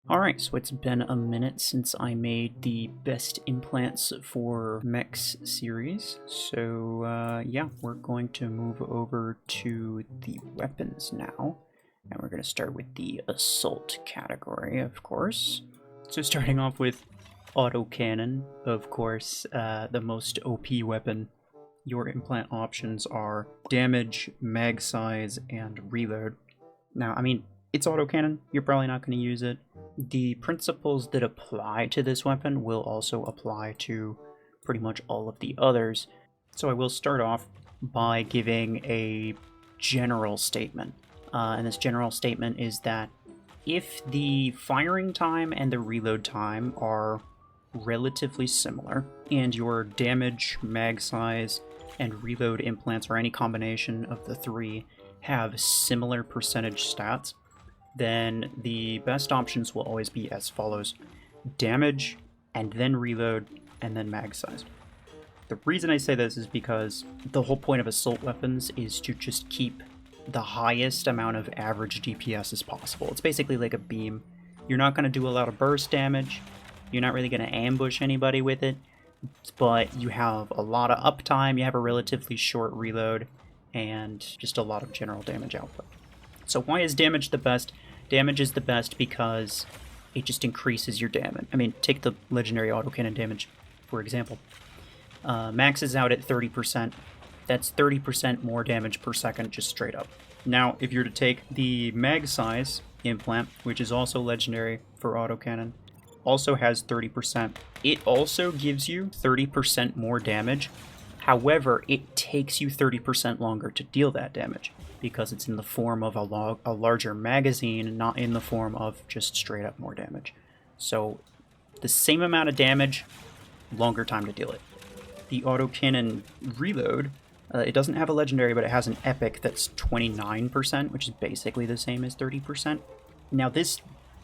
Alright, so it's been a minute since I made the best implants for Mech's series. So yeah, we're going to move over to the weapons now. And we're going to start with the assault category, of course. So starting off with autocannon, of course, the most OP weapon. Your implant options are damage, mag size, and reload. Now, I mean, it's autocannon, you're probably not going to use it. The principles that apply to this weapon will also apply to pretty much all of the others. So I will start off by giving a general statement. And this general statement is that if the firing time and the reload time are relatively similar, and your damage, mag size, and reload implants, or any combination of the three, have similar percentage stats, then the best options will always be as follows: damage, and then reload, and then mag size. The reason I say this is because the whole point of assault weapons is to just keep the highest amount of average DPS as possible. It's basically like a beam. You're not going to do a lot of burst damage, you're not really going to ambush anybody with it, but you have a lot of uptime, you have a relatively short reload, and just a lot of general damage output. So why is damage the best? Damage is the best because it just increases your damage. I mean, take the legendary autocannon damage, for example. Maxes out at 30%. That's 30% more damage per second, just straight up. Now, if you're to take the mag size implant, which is also legendary for autocannon, also has 30%. It also gives you 30% more damage. However, it takes you 30% longer to deal that damage, because it's in the form of a larger magazine, not in the form of just straight up more damage. So the same amount of damage, longer time to deal it. The autocannon reload, it doesn't have a legendary, but it has an epic that's 29%, which is basically the same as 30%. Now this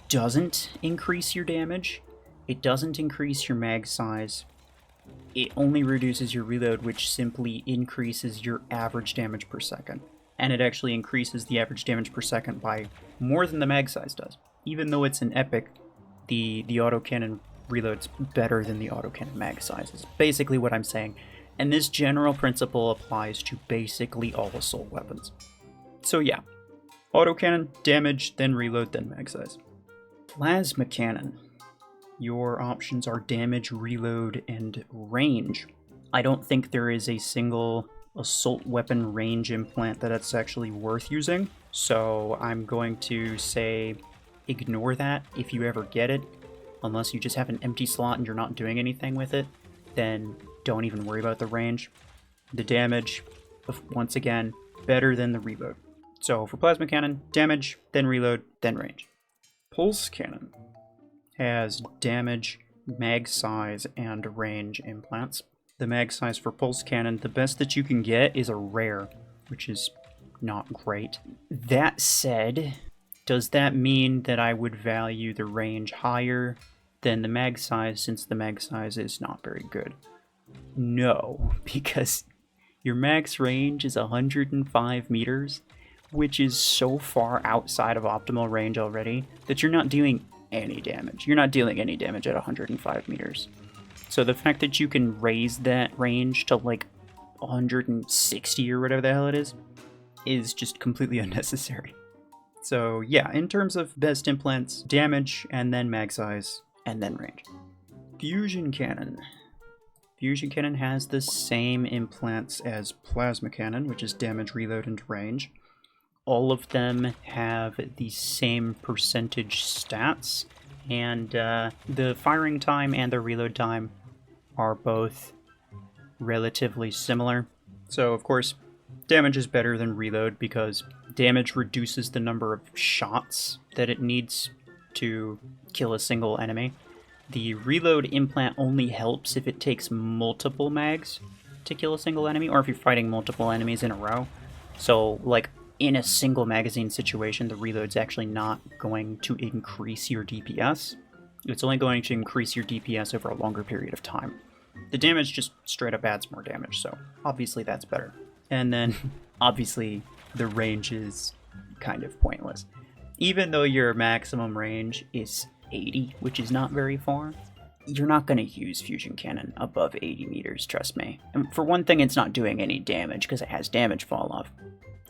doesn't increase your damage, it doesn't increase your mag size, it only reduces your reload, which simply increases your average damage per second. And it actually increases the average damage per second by more than the mag size does. Even though it's an epic, the autocannon reload's better than the autocannon mag size, is basically what I'm saying. And this general principle applies to basically all assault weapons. So yeah, autocannon, damage, then reload, then mag size. Plasma cannon. Your options are damage, reload, and range. I don't think there is a single assault weapon range implant that's actually worth using, so I'm going to say ignore that if you ever get it. Unless you just have an empty slot and you're not doing anything with it, then don't even worry about the range. The damage, once again, better than the reload. So for plasma cannon, damage, then reload, then range. Pulse cannon has damage, mag size, and range implants. The mag size for pulse cannon, the best that you can get is a rare, which is not great. That said, does that mean that I would value the range higher than the mag size, since the mag size is not very good? No, because your max range is 105 meters, which is so far outside of optimal range already that you're not doing any damage. You're not dealing any damage at 105 meters. So the fact that you can raise that range to like 160 or whatever the hell it is just completely unnecessary. So yeah, in terms of best implants, damage, and then mag size, and then range. Fusion cannon. Fusion cannon has the same implants as plasma cannon, which is damage, reload, and range. All of them have the same percentage stats, and the firing time and the reload time are both relatively similar. So of course, damage is better than reload because damage reduces the number of shots that it needs to kill a single enemy. The reload implant only helps if it takes multiple mags to kill a single enemy, or if you're fighting multiple enemies in a row. So like in a single magazine situation, the reload's actually not going to increase your DPS. It's only going to increase your DPS over a longer period of time. The damage just straight up adds more damage, so obviously that's better. And then, obviously, the range is kind of pointless. Even though your maximum range is 80, which is not very far, you're not going to use fusion cannon above 80 meters, trust me. And for one thing, it's not doing any damage because it has damage fall off.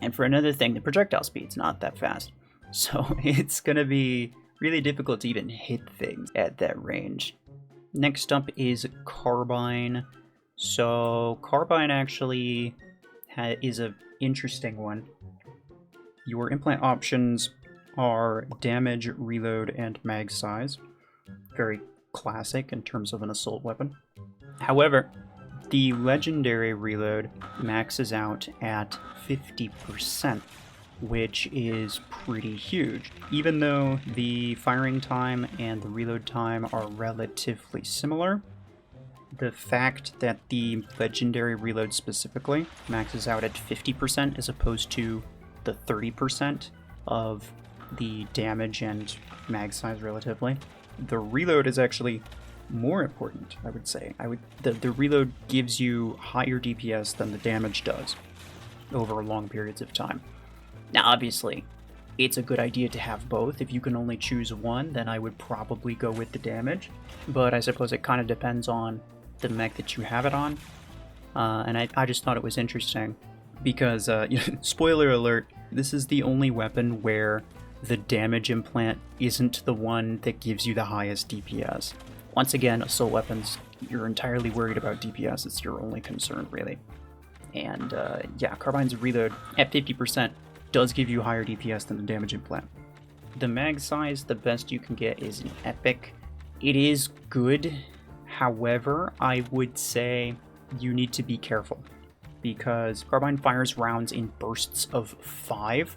And for another thing, the projectile speed's not that fast. So it's going to be really difficult to even hit things at that range. Next up is Carbine. So Carbine actually is an interesting one. Your implant options are damage, reload, and mag size. Very classic in terms of an assault weapon. However, the legendary reload maxes out at 50%, which is pretty huge. Even though the firing time and the reload time are relatively similar, the fact that the legendary reload specifically maxes out at 50% as opposed to the 30% of the damage and mag size relatively, the reload is actually more important, I would say. The reload gives you higher DPS than the damage does over long periods of time. Now, obviously, it's a good idea to have both. If you can only choose one, then I would probably go with the damage. But I suppose it kind of depends on the mech that you have it on. And I just thought it was interesting because, spoiler alert, this is the only weapon where the damage implant isn't the one that gives you the highest DPS. Once again, assault weapons, you're entirely worried about DPS. It's your only concern, really. And yeah, Carbine's reload at 50% does give you higher DPS than the damage implant. The mag size, the best you can get is an epic. It is good. However, I would say you need to be careful because Carbine fires rounds in bursts of 5.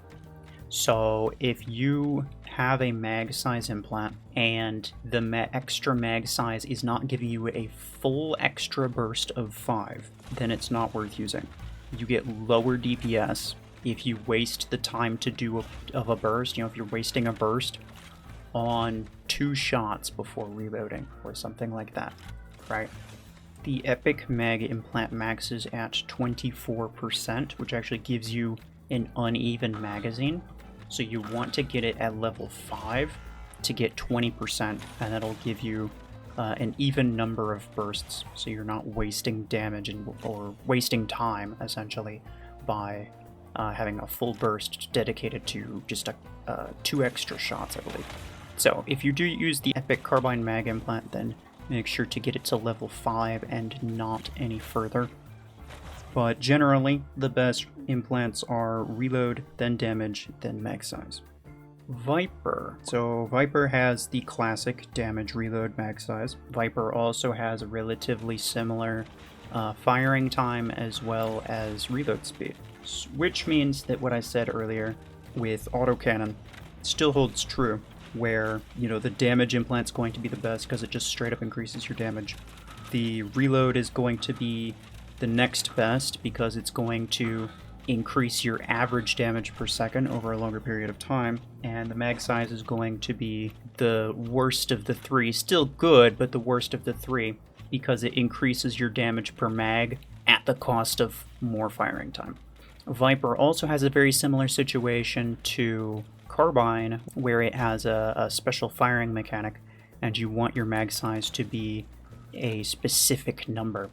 So if you have a mag size implant and the extra mag size is not giving you a full extra burst of 5, then it's not worth using. You get lower DPS if you waste the time to do a burst. If you're wasting a burst on 2 shots before reloading or something like that, right? The epic mag implant maxes at 24%, which actually gives you an uneven magazine. So you want to get it at level 5 to get 20%, and that'll give you an even number of bursts, so you're not wasting damage or wasting time, essentially, by having a full burst dedicated to just 2 extra shots, I believe. So if you do use the Epic Carbine Mag Implant, then make sure to get it to level 5 and not any further. But generally, the best implants are reload, then damage, then mag size. Viper. So Viper has the classic damage, reload, mag size. Viper also has a relatively similar firing time as well as reload speed, which means that what I said earlier with autocannon still holds true, where, the damage implant's going to be the best because it just straight up increases your damage. The reload is going to be the next best because it's going to increase your average damage per second over a longer period of time, and the mag size is going to be the worst of the 3. Still good, but the worst of the 3 because it increases your damage per mag at the cost of more firing time. Viper also has a very similar situation to Carbine, where it has a special firing mechanic, and you want your mag size to be a specific number.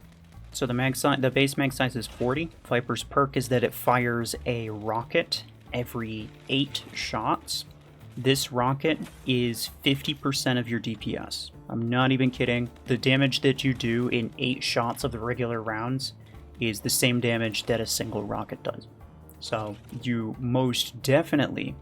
So the base mag size is 40. Viper's perk is that it fires a rocket every 8 shots. This rocket is 50% of your DPS. I'm not even kidding. The damage that you do in 8 shots of the regular rounds is the same damage that a single rocket does. So you most definitely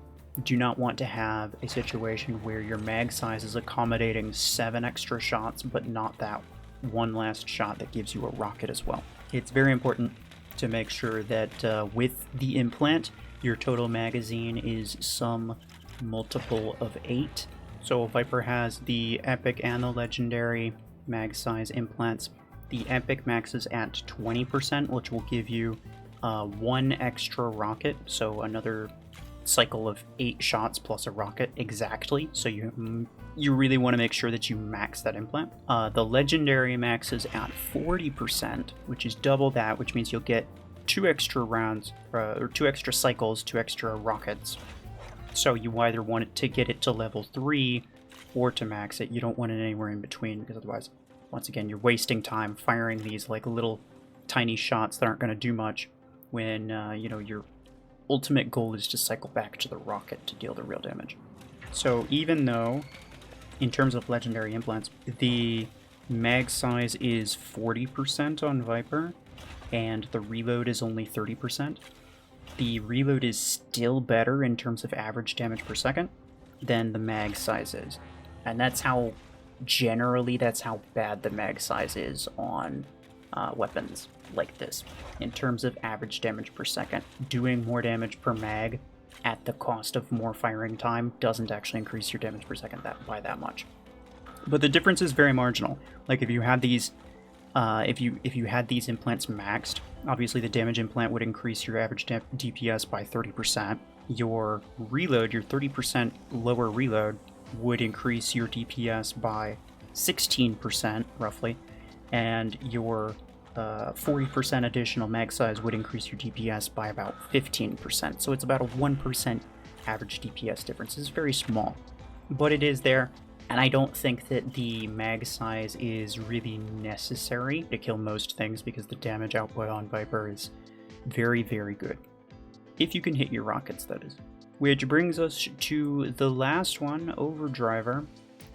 do not want to have a situation where your mag size is accommodating 7 extra shots, but not that one last shot that gives you a rocket as well. It's very important to make sure that with the implant, your total magazine is some multiple of 8. So Viper has the epic and the legendary mag size implants. The epic maxes at 20%, which will give you 1 extra rocket, so another cycle of 8 shots plus a rocket exactly. So you really want to make sure that you max that implant. The legendary maxes at 40%, which is double that, which means you'll get 2 extra rounds, or 2 extra cycles, 2 extra rockets. So you either want it to get it to level 3 or to max it. You don't want it anywhere in between, because otherwise, once again, you're wasting time firing these like little tiny shots that aren't going to do much when, you know, your ultimate goal is to cycle back to the rocket to deal the real damage. So even though, in terms of legendary implants, the mag size is 40% on Viper, and the reload is only 30%, the reload is still better in terms of average damage per second than the mag size is. And that's how, generally, that's how bad the mag size is on weapons like this. In terms of average damage per second, doing more damage per mag at the cost of more firing time doesn't actually increase your damage per second by that much. But the difference is very marginal. Like if you had these, if you had these implants maxed, obviously the damage implant would increase your average DPS by 30%. Your reload, your 30% lower reload, would increase your DPS by 16% roughly, and your 40% additional mag size would increase your DPS by about 15%. So it's about a 1% average DPS difference. It's very small, but it is there. And I don't think that the mag size is really necessary to kill most things, because the damage output on Viper is very, very good. If you can hit your rockets, that is. Which brings us to the last one, Overdriver.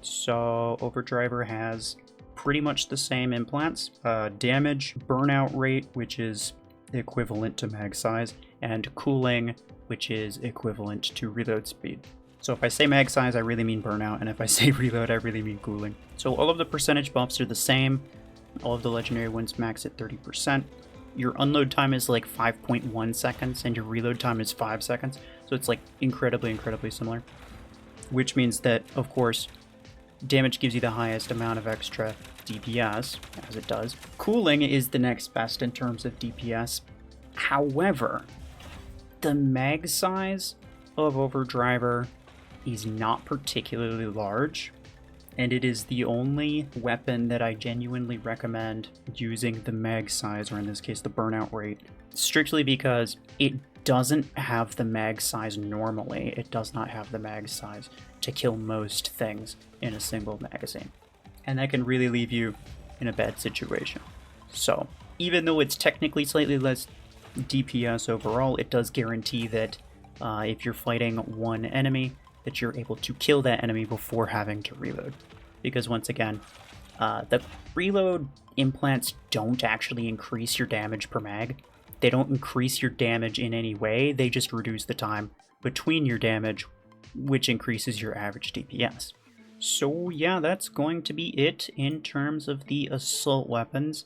So Overdriver has pretty much the same implants. Damage, burnout rate, which is equivalent to mag size, and cooling, which is equivalent to reload speed. So if I say mag size, I really mean burnout, and if I say reload, I really mean cooling. So all of the percentage buffs are the same. All of the legendary ones max at 30%. Your unload time is like 5.1 seconds, and your reload time is 5 seconds. So it's like incredibly, incredibly similar. Which means that, of course, damage gives you the highest amount of extra DPS, as it does. Cooling is the next best in terms of DPS. However, the mag size of Overdriver is not particularly large, and it is the only weapon that I genuinely recommend using the mag size, or in this case the burnout rate, strictly because it doesn't have the mag size normally. It does not have the mag size to kill most things in a single magazine, and that can really leave you in a bad situation. So even though it's technically slightly less DPS overall, it does guarantee that if you're fighting one enemy, that you're able to kill that enemy before having to reload. Because once again, the reload implants don't actually increase your damage per mag. They don't increase your damage in any way, they just reduce the time between your damage, which increases your average DPS. So yeah, that's going to be it in terms of the assault weapons.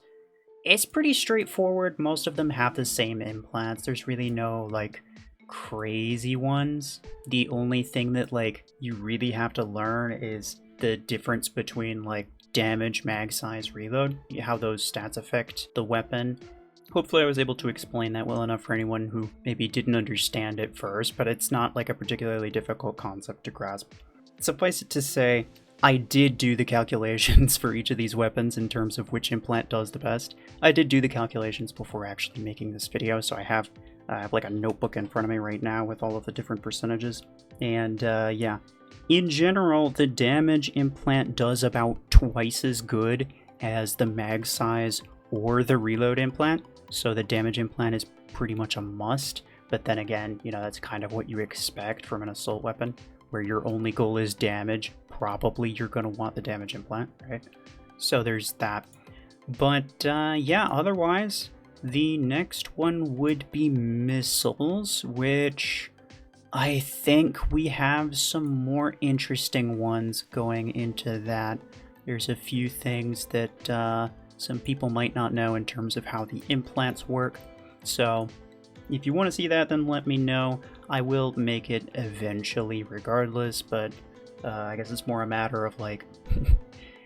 It's pretty straightforward. Most of them have the same implants. There's really no like crazy ones. The only thing that like you really have to learn is the difference between like damage, mag size, reload, how those stats affect the weapon. Hopefully I was able to explain that well enough for anyone who maybe didn't understand it first, but it's not like a particularly difficult concept to grasp. Suffice it to say, I did do the calculations for each of these weapons in terms of which implant does the best. I did do the calculations before actually making this video, so I have like a notebook in front of me right now with all of the different percentages. And yeah, in general, the damage implant does about twice as good as the mag size or the reload implant. So the damage implant is pretty much a must. But then again, you know, that's kind of what you expect from an assault weapon, where your only goal is damage. Probably you're going to want the damage implant, right? So there's that. But yeah, otherwise, the next one would be missiles, which I think we have some more interesting ones going into that. There's a few things that some people might not know in terms of how the implants work. So if you want to see that, then let me know. I will make it eventually regardless, but I guess it's more a matter of like,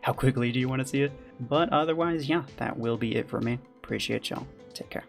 how quickly do you want to see it? But otherwise, yeah, that will be it for me. Appreciate y'all. Take care.